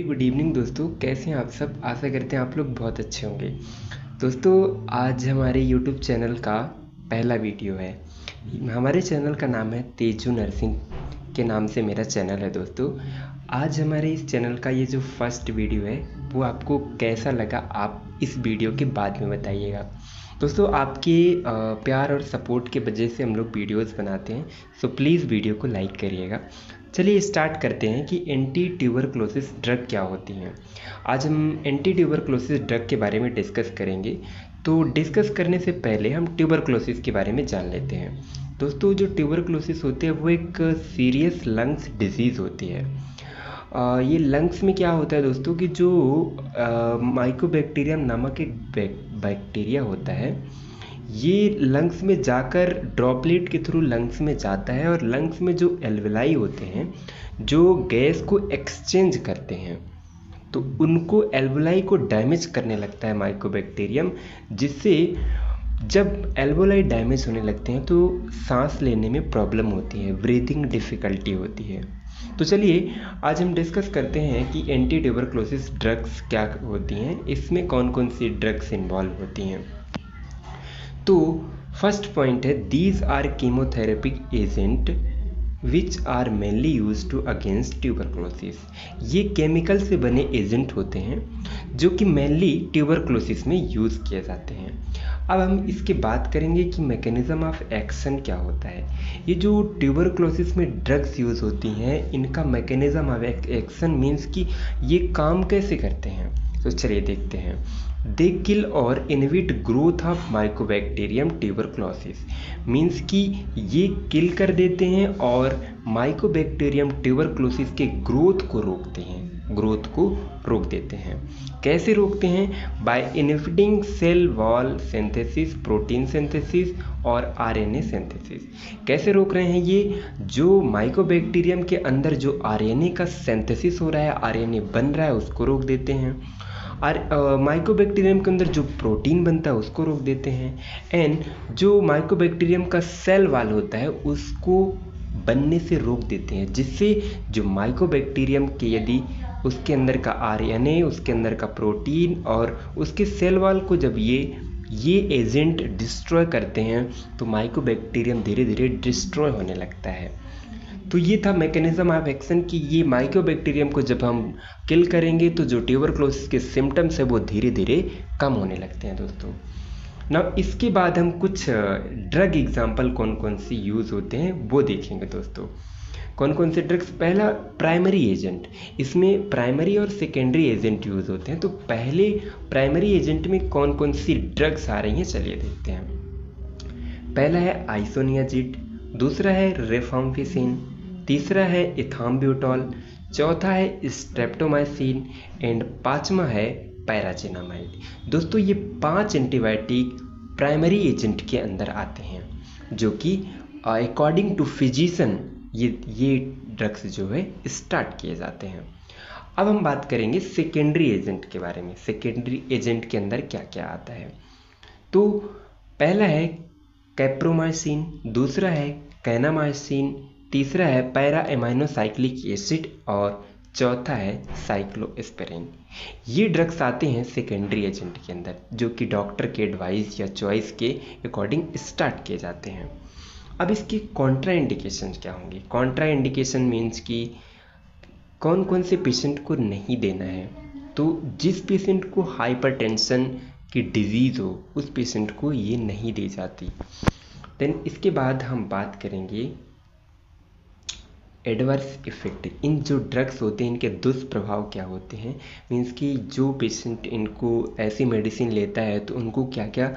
Good evening दोस्तों, कैसे हैं आप सब। आशा करते हैं आप लोग बहुत अच्छे होंगे। दोस्तों, आज हमारे यूट्यूब चैनल का पहला वीडियो है। हमारे चैनल का नाम है तेजू नर्सिंग के नाम से मेरा चैनल है। दोस्तों, आज हमारे इस चैनल का ये जो फर्स्ट वीडियो है वो आपको कैसा लगा आप इस वीडियो के बाद में बताइएगा। दोस्तों, आपके प्यार और सपोर्ट के वजह से हम लोग वीडियोस बनाते हैं, सो प्लीज़ वीडियो को लाइक करिएगा। चलिए स्टार्ट करते हैं कि एंटी ट्यूबरक्लोसिस ड्रग क्या होती हैं। आज हम एंटी ट्यूबरक्लोसिस ड्रग के बारे में डिस्कस करेंगे। तो डिस्कस करने से पहले हम ट्यूबरक्लोसिस के बारे में जान लेते हैं। दोस्तों, जो ट्यूबरक्लोसिस होती है वो एक सीरियस लंग्स डिजीज़ होती है। ये लंग्स में क्या होता है दोस्तों कि जो माइकोबैक्टीरियम नामक एक बैक्टीरिया होता है, ये लंग्स में जाकर ड्रॉपलेट के थ्रू लंग्स में जाता है और लंग्स में जो एल्वेलाई होते हैं जो गैस को एक्सचेंज करते हैं, तो उनको एल्वेलाई को डैमेज करने लगता है माइकोबैक्टीरियम, जिससे जब एल्वेलाई डैमेज होने लगते हैं तो सांस लेने में प्रॉब्लम होती है, ब्रीथिंग डिफ़िकल्टी होती है। तो चलिए आज हम डिस्कस करते हैं कि एंटी ट्यूबरक्लोसिस ड्रग्स क्या होती हैं, इसमें कौन कौन सी ड्रग्स इन्वॉल्व होती हैं। तो फर्स्ट पॉइंट है, these are chemotherapeutic agent which are mainly use to against tuberculosis. ये केमिकल से बने एजेंट होते हैं जो कि मेनली ट्यूबरक्लोसिस में यूज़ किए जाते हैं। अब हम इसके बात करेंगे कि मैकेनिज़्म ऑफ एक्शन क्या होता है। ये जो ट्यूबरक्लोसिस में ड्रग्स यूज़ होती हैं, इनका मैकेनिज़्म ऑफ एक्शन मीन्स कि ये काम कैसे करते हैं। तो चलिए देखते हैं। दे किल और inhibit growth of Mycobacterium tuberculosis, means कि ये किल कर देते हैं और माइकोबैक्टीरियम ट्यूबरक्लोसिस के ग्रोथ को रोकते हैं, ग्रोथ को रोक देते हैं। कैसे रोकते हैं? By inhibiting cell wall synthesis, protein synthesis और आरएनए सिंथेसिस। कैसे रोक रहे हैं? ये जो माइकोबैक्टीरियम के अंदर जो आरएनए का सिंथेसिस हो रहा है, आरएनए बन रहा है, उसको रोक देते हैं। और माइकोबैक्टीरियम के अंदर जो प्रोटीन बनता है उसको रोक देते हैं। एंड जो माइकोबैक्टीरियम का सेल वाल होता है उसको बनने से रोक देते हैं, जिससे जो माइकोबैक्टीरियम के यदि उसके अंदर का आरएनए, उसके अंदर का प्रोटीन और उसके सेल वाल को जब ये एजेंट डिस्ट्रॉय करते हैं तो माइकोबैक्टीरियम धीरे धीरे डिस्ट्रॉय होने लगता है। तो ये था मैकेनिज्म ऑफ एक्शन कि ये माइकोबैक्टीरियम को जब हम किल करेंगे तो जो ट्यूबरक्लोसिस के सिम्टम्स है वो धीरे धीरे कम होने लगते हैं। दोस्तों, ना इसके बाद हम कुछ ड्रग एग्जाम्पल कौन कौन सी यूज़ होते हैं वो देखेंगे। दोस्तों, कौन कौन से ड्रग्स? पहला प्राइमरी एजेंट, इसमें प्राइमरी और सेकेंडरी एजेंट यूज़ होते हैं। तो पहले प्राइमरी एजेंट में कौन कौन सी ड्रग्स आ रही हैं, चलिए देखते हैं। पहला है आइसोनियाजिड, दूसरा है रिफाम्पिसिन, तीसरा है इथाम्ब्यूटॉल, चौथा है स्ट्रेप्टोमाइसिन एंड पांचवा है पैराजिनामाइड। दोस्तों, ये 5 एंटीबायोटिक प्राइमरी एजेंट के अंदर आते हैं जो कि अकॉर्डिंग टू फिजिशियन ये ड्रग्स जो है स्टार्ट किए जाते हैं। अब हम बात करेंगे सेकेंडरी एजेंट के बारे में। सेकेंडरी एजेंट के अंदर क्या क्या आता है? तो पहला है कैप्रोमाइसिन, दूसरा है कैनामाइसिन, तीसरा है पैरा एमाइनोसाइक्लिक एसिड और चौथा है साइक्लोस्पेरिन। ये ड्रग्स आते हैं सेकेंडरी एजेंट के अंदर जो कि डॉक्टर के एडवाइस या चॉइस के अकॉर्डिंग स्टार्ट किए जाते हैं। अब इसके कॉन्ट्रा इंडिकेशन क्या होंगे? कॉन्ट्रा इंडिकेशन मीन्स कि कौन कौन से पेशेंट को नहीं देना है। तो जिस पेशेंट को हाइपरटेंशन की डिजीज़ हो उस पेशेंट को ये नहीं दी जाती। देन इसके बाद हम बात करेंगे एडवर्स इफेक्ट। इन जो ड्रग्स होते हैं इनके दुष्प्रभाव क्या होते हैं, मीन्स कि जो पेशेंट इनको ऐसी मेडिसिन लेता है तो उनको क्या क्या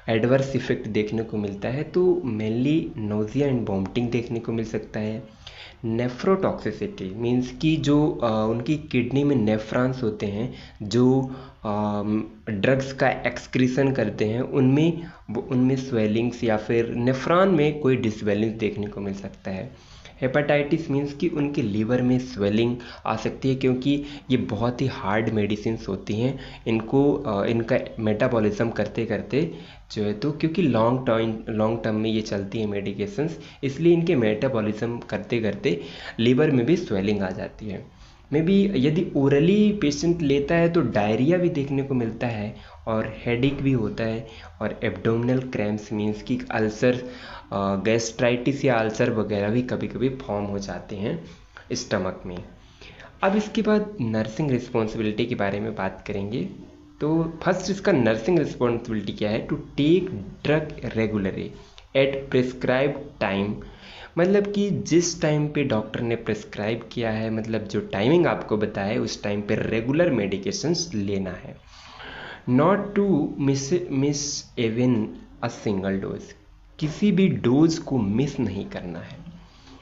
एडवर्स इफेक्ट देखने को मिलता है। तो मेनली नोजिया एंड वॉमिटिंग देखने को मिल सकता है। नेफ्रोटॉक्सिसिटी मीन्स कि जो उनकी किडनी में नेफ्रॉन्स होते हैं जो ड्रग्स का एक्सक्रीशन करते हैं, उनमें स्वेलिंग्स या फिर नेफ्रॉन में कोई डिसबैलेंस देखने को मिल सकता है। हेपेटाइटिस मीन्स कि उनके लीवर में स्वेलिंग आ सकती है, क्योंकि ये बहुत ही हार्ड मेडिसिन्स होती हैं। इनका मेटाबॉलिज्म करते करते जो है, तो क्योंकि लॉन्ग टर्म में ये चलती है मेडिकेशंस, इसलिए इनके मेटाबॉलिज्म करते करते लीवर में भी स्वेलिंग आ जाती है। में भी यदि ओरली पेशेंट लेता है तो डायरिया भी देखने को मिलता है और हेडेक भी होता है और एब्डोमिनल क्रैम्प्स मीन्स कि अल्सर, गैस्ट्राइटिस या अल्सर वगैरह भी कभी कभी फॉर्म हो जाते हैं स्टमक में। अब इसके बाद नर्सिंग रिस्पॉन्सिबिलिटी के बारे में बात करेंगे। तो फर्स्ट इसका नर्सिंग रिस्पॉन्सिबिलिटी क्या है, to take drug regularly at prescribe time, मतलब कि जिस टाइम पे डॉक्टर ने प्रिस्क्राइब किया है, मतलब जो टाइमिंग आपको बताया है उस टाइम पे रेगुलर मेडिकेशंस लेना है। Not to miss even a single dose, किसी भी डोज को मिस नहीं करना है।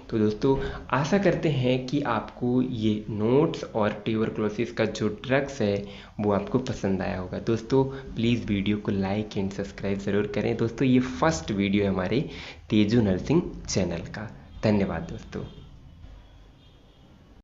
तो दोस्तों आशा करते हैं कि आपको ये नोट्स और ट्यूबरकुलोसिस का जो ड्रग्स है वो आपको पसंद आया होगा। दोस्तों प्लीज़ वीडियो को लाइक एंड सब्सक्राइब ज़रूर करें। दोस्तों ये फर्स्ट वीडियो है हमारे तेजू नर्सिंग चैनल का। धन्यवाद दोस्तों।